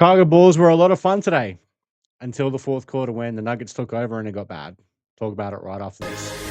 Chicago Bulls were a lot of fun today until the fourth quarter when the Nuggets took over and it got bad. Talk about it right after this.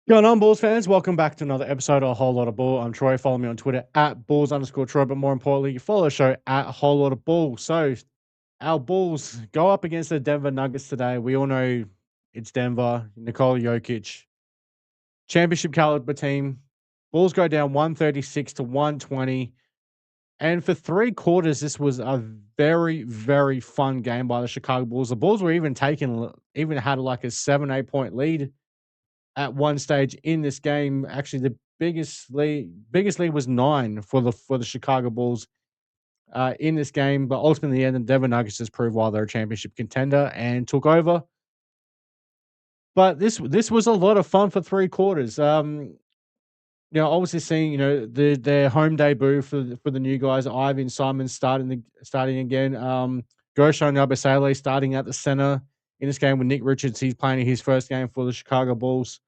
Going on, Bulls fans? Welcome back to another episode of A Whole Lot of Bull. I'm Troy. Follow me on Twitter at Bulls_Troy, but more importantly, you follow the show at A Whole Lot of Bull. So, our Bulls go up against the Denver Nuggets today. We all know it's Denver, Nikola Jokic, championship caliber team. Bulls go down 136 to 120. And for three quarters, this was a very, very fun game by the Chicago Bulls. The Bulls were even had like a 7-8 point lead at one stage in this game. Actually, the biggest lead was 9 for the Chicago Bulls in this game. But ultimately, in the end, the Denver Nuggets just proved why they're a championship contender and took over. But this was a lot of fun for three quarters. Obviously seeing their home debut for the new guys, Ivan Simons starting again. Gershon Yabusele starting at the center in this game with Nick Richards. He's playing his first game for the Chicago Bulls.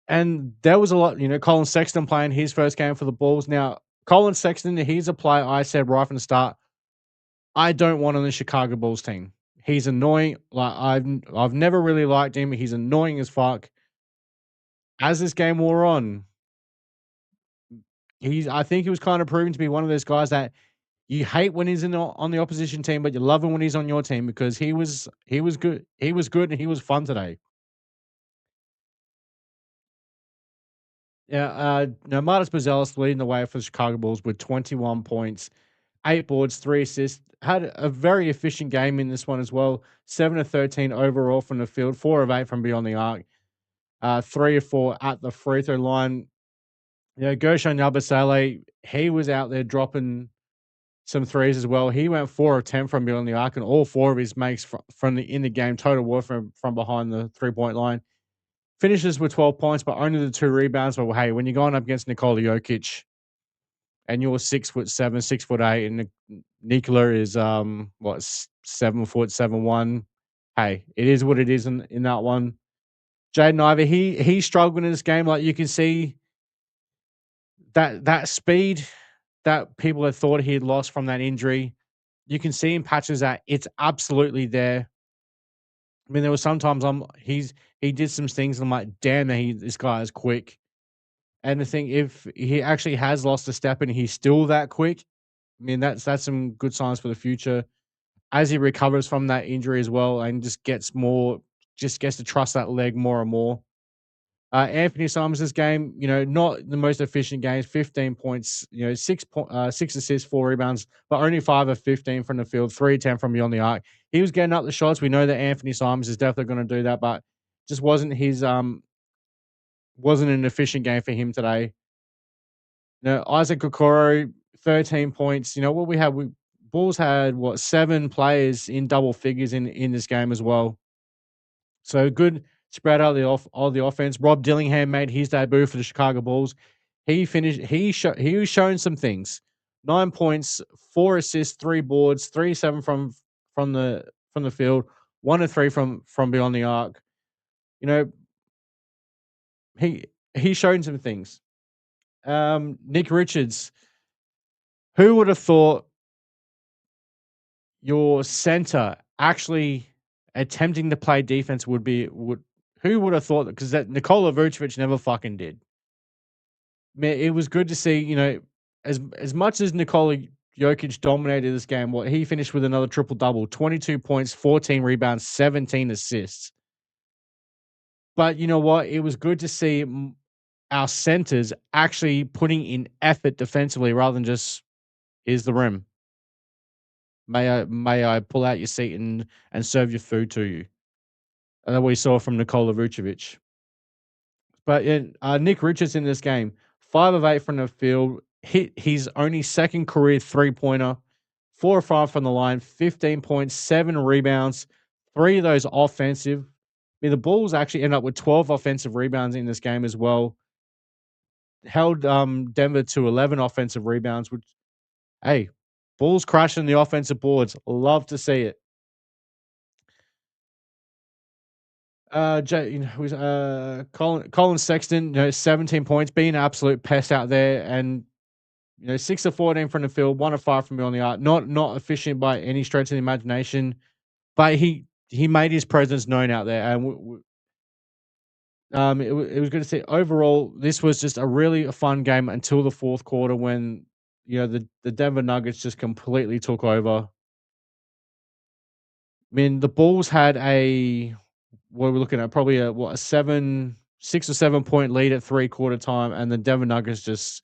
And there was a lot, Colin Sexton playing his first game for the Bulls. Now, Colin Sexton, he's a player I said right from the start, I don't want on the Chicago Bulls team. He's annoying. Like I've never really liked him. He's annoying as fuck. As this game wore on, I think he was kind of proving to be one of those guys that you hate when he's on the opposition team, but you love him when he's on your team because he was good. He was good and he was fun today. Yeah, Martis Buzelis leading the way for the Chicago Bulls with 21 points, 8 boards, 3 assists. Had a very efficient game in this one as well. 7 of 13 overall from the field, 4 of 8 from beyond the arc, 3 of 4 at the free throw line. Gershon Yabusele, he was out there dropping some threes as well. He went 4 of 10 from beyond the arc, and all 4 of his makes from the in the game total were from behind the 3-point line. Finishes with 12 points, but only the 2 rebounds. But hey, when you're going up against Nikola Jokic and you're 6'7", 6'8", and Nikola is 7 foot 7'1", hey, it is what it is in that one. Jaden Ivey, he's struggling in this game. Like you can see that speed that people had thought he had lost from that injury. You can see in patches that it's absolutely there. I mean, there was sometimes he did some things. And I'm like, damn, this guy is quick. And the thing, if he actually has lost a step and he's still that quick, I mean, that's some good signs for the future as he recovers from that injury as well, and just gets to trust that leg more and more. Anthony Simons, this game, not the most efficient games, 15 points, 6 assists, 4 rebounds, but only 5 of 15 from the field, 3 of 10 from beyond the arc. He was getting up the shots. We know that Anthony Simons is definitely going to do that, but just wasn't an efficient game for him today. Isaac Okoro, 13 points. What we had, Bulls had 7 players in double figures in this game as well. So good spread out of the offense. Rob Dillingham made his debut for the Chicago Bulls. He was showing some things. 9 points, 4 assists, 3 boards, 3-7 from the field, 1 of 3 from beyond the arc. He showed some things. Nick Richards. Who would have thought your center actually attempting to play defense who would have thought that? Because that Nikola Vucevic never fucking did. Man, it was good to see, as much as Nikola Jokic dominated this game, he finished with another triple-double, 22 points, 14 rebounds, 17 assists. But you know what? It was good to see our centers actually putting in effort defensively rather than just, here's the rim. May I pull out your seat and serve your food to you? And then we saw from Nikola Vucevic. But Nick Richards in this game, 5 of 8 from the field, hit his only second career 3-pointer, 4 or 5 from the line, 15 points, 7 rebounds, 3 of those offensive. I mean, the Bulls actually end up with 12 offensive rebounds in this game as well. Held Denver to 11 offensive rebounds, which, hey, Bulls crashing the offensive boards. Love to see it. Who's Colin Sexton, 17 points, being an absolute pest out there, and 6 of 14 from the field, 1 of 5 from beyond the arc. Not efficient by any stretch of the imagination, but he made his presence known out there, and it was good to see. Overall, this was just a really fun game until the fourth quarter when the Denver Nuggets just completely took over. I mean, the Bulls had what are we looking at? Probably a 6 or 7 point lead at 3-quarter time, and the Denver Nuggets just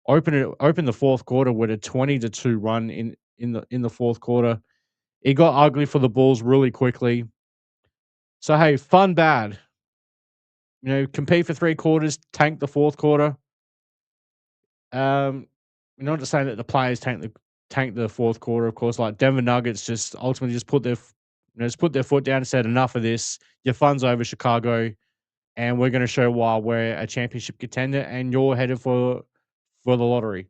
opened the fourth quarter with a 20-2 run in the fourth quarter. It got ugly for the Bulls really quickly. So hey, fun bad. Compete for 3 quarters, tank the fourth quarter. Um, not just saying that the players tank the fourth quarter, of course. Like Denver Nuggets just ultimately just put their foot down and said enough of this. Your fun's over, Chicago, and we're going to show why we're a championship contender, and you're headed for the lottery.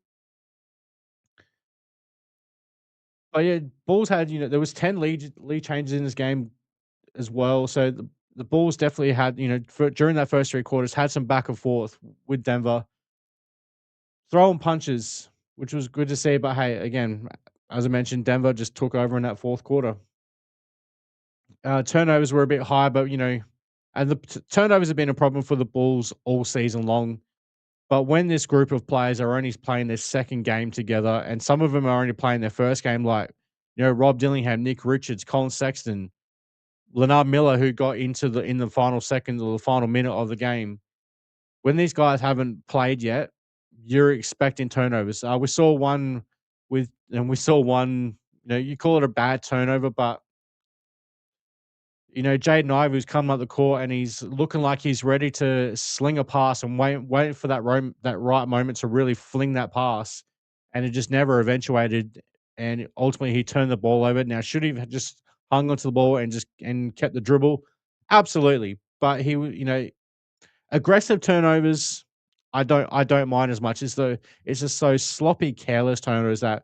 But yeah, Bulls had there was 10 lead changes in this game as well. So the Bulls definitely had during that first 3 quarters had some back and forth with Denver throwing punches, which was good to see. But hey, again, as I mentioned, Denver just took over in that fourth quarter. Turnovers were a bit high, but and the turnovers have been a problem for the Bulls all season long. But when this group of players are only playing their second game together, and some of them are only playing their first game, like Rob Dillingham, Nick Richards, Colin Sexton, Leonard Miller, who got in the final seconds or the final minute of the game. When these guys haven't played yet, you're expecting turnovers. We saw one. You call it a bad turnover, but Jaden Ivey's coming up the court and he's looking like he's ready to sling a pass and waiting for that right moment to really fling that pass, and it just never eventuated. And ultimately, he turned the ball over. Now, should he have just hung onto the ball and kept the dribble? Absolutely, but aggressive turnovers. I don't mind as much as though it's just so sloppy, careless turnovers that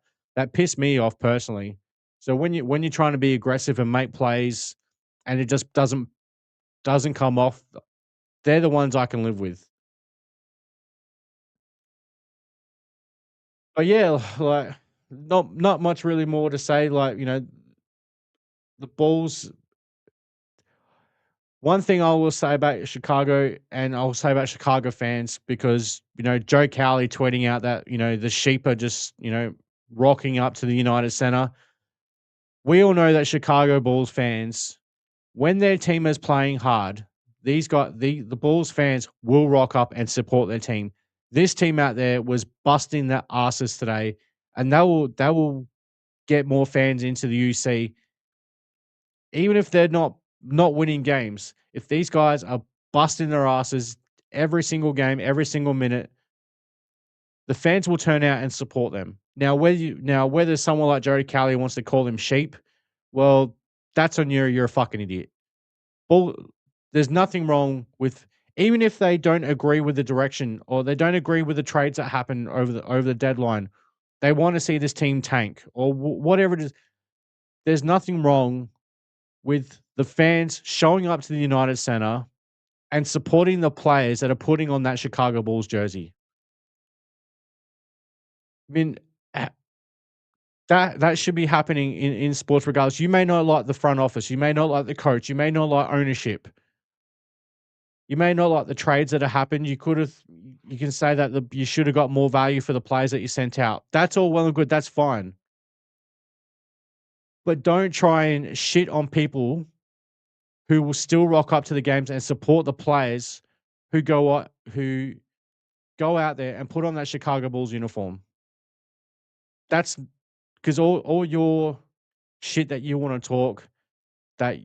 piss me off personally. So when you're trying to be aggressive and make plays, and it just doesn't come off, they're the ones I can live with. But yeah, like not much really more to say. Like the Bulls. One thing I will say about Chicago, and I'll say about Chicago fans, because Joe Cowley tweeting out that the sheep are just rocking up to the United Center. We all know that Chicago Bulls fans, when their team is playing hard, the Bulls fans will rock up and support their team. This team out there was busting their asses today, and they will get more fans into the UC, even if they're not winning games. If these guys are busting their asses every single game, every single minute, the fans will turn out and support them. Now whether someone like Jody Kelly wants to call them sheep, well, that's on you. You're a fucking idiot. Bull There's nothing wrong with, even if they don't agree with the direction or they don't agree with the trades that happen over the deadline, they want to see this team tank or whatever it is. There's nothing wrong with the fans showing up to the United Center and supporting the players that are putting on that Chicago Bulls jersey. I mean, uh, that should be happening in sports regardless. You may not like the front office, you may not like the coach, you may not like ownership, you may not like the trades that have happened. You can say that you should have got more value for the players that you sent out. That's all well and good. That's fine. But don't try and shit on people who will still rock up to the games and support the players who go out there and put on that Chicago Bulls uniform. That's because all your shit that you want to talk, that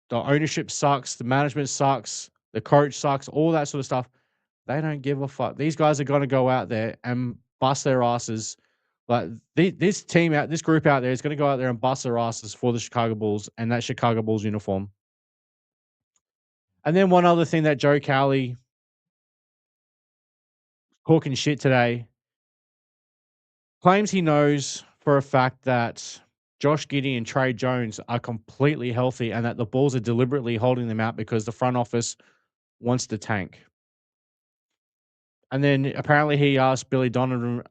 the ownership sucks, the management sucks, the coach sucks, all that sort of stuff. They don't give a fuck. These guys are going to go out there and bust their asses Like this group out there is going to go out there and bust their asses for the Chicago Bulls and that Chicago Bulls uniform. And then one other thing that Joe Cowley talking shit today claims he knows for a fact that Josh Giddey and Trey Jones are completely healthy and that the Bulls are deliberately holding them out because the front office wants to tank. And then apparently he asked Billy Donovan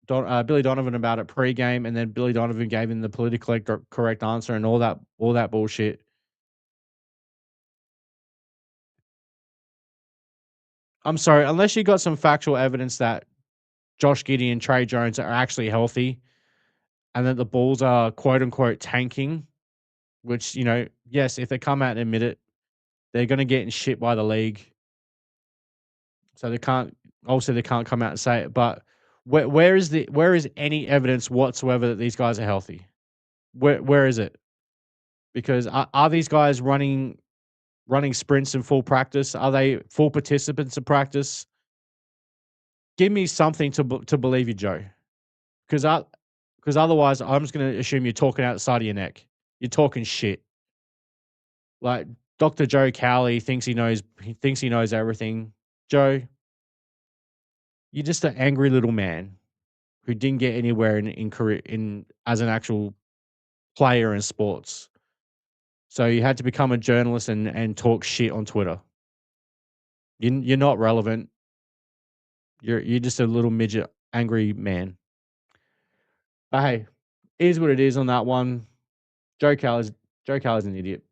about it pregame, and then Billy Donovan gave him the politically correct answer and all that bullshit. I'm sorry, unless you got some factual evidence that Josh Giddey and Trey Jones are actually healthy and that the Bulls are quote unquote tanking, which, yes, if they come out and admit it, they're gonna get in shit by the league. So they can't come out and say it. But where is any evidence whatsoever that these guys are healthy? Where is it? Because are these guys running sprints in full practice? Are they full participants in practice? Give me something to believe you, Joe. Because otherwise, I'm just going to assume you're talking out the side of your neck. You're talking shit. Like Dr. Joe Cowley thinks he knows. He thinks he knows everything. Joe, you're just an angry little man who didn't get anywhere in career in as an actual player in sports. So you had to become a journalist and talk shit on Twitter. You're not relevant. You're just a little midget, angry man. But hey, it is what it is on that one. Joe Cowley's an idiot.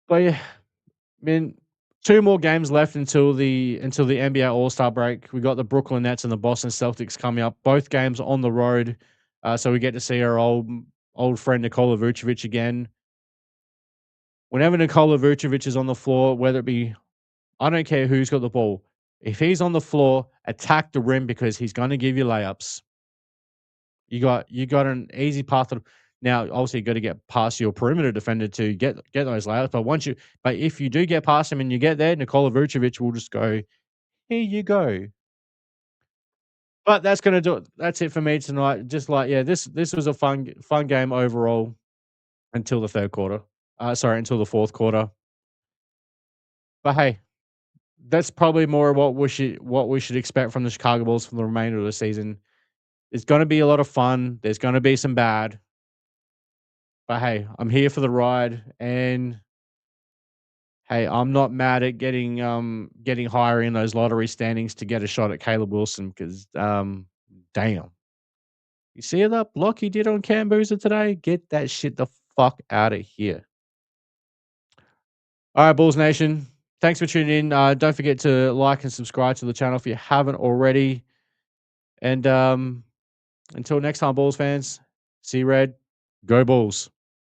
But yeah, I mean, 2 more games left until the NBA All-Star break. We got the Brooklyn Nets and the Boston Celtics coming up. Both games on the road, so we get to see our old friend Nikola Vucevic again. Whenever Nikola Vucevic is on the floor, whether it be I don't care who's got the ball. If he's on the floor, attack the rim because he's going to give you layups. You got an easy path to now. Obviously, you got to get past your perimeter defender to get those layups. But if you do get past him and you get there, Nikola Vucevic will just go, here you go. But that's gonna do it. That's it for me tonight. Just like this was a fun game overall until the third quarter. Until the fourth quarter. But hey, that's probably more what we should expect from the Chicago Bulls for the remainder of the season. It's gonna be a lot of fun. There's gonna be some bad. But hey, I'm here for the ride, and hey, I'm not mad at getting higher in those lottery standings to get a shot at Caleb Wilson because damn. You see that block he did on Cambuza today? Get that shit the fuck out of here. All right, Bulls Nation. Thanks for tuning in. Don't forget to like and subscribe to the channel if you haven't already. And until next time, Bulls fans, see red, go Bulls.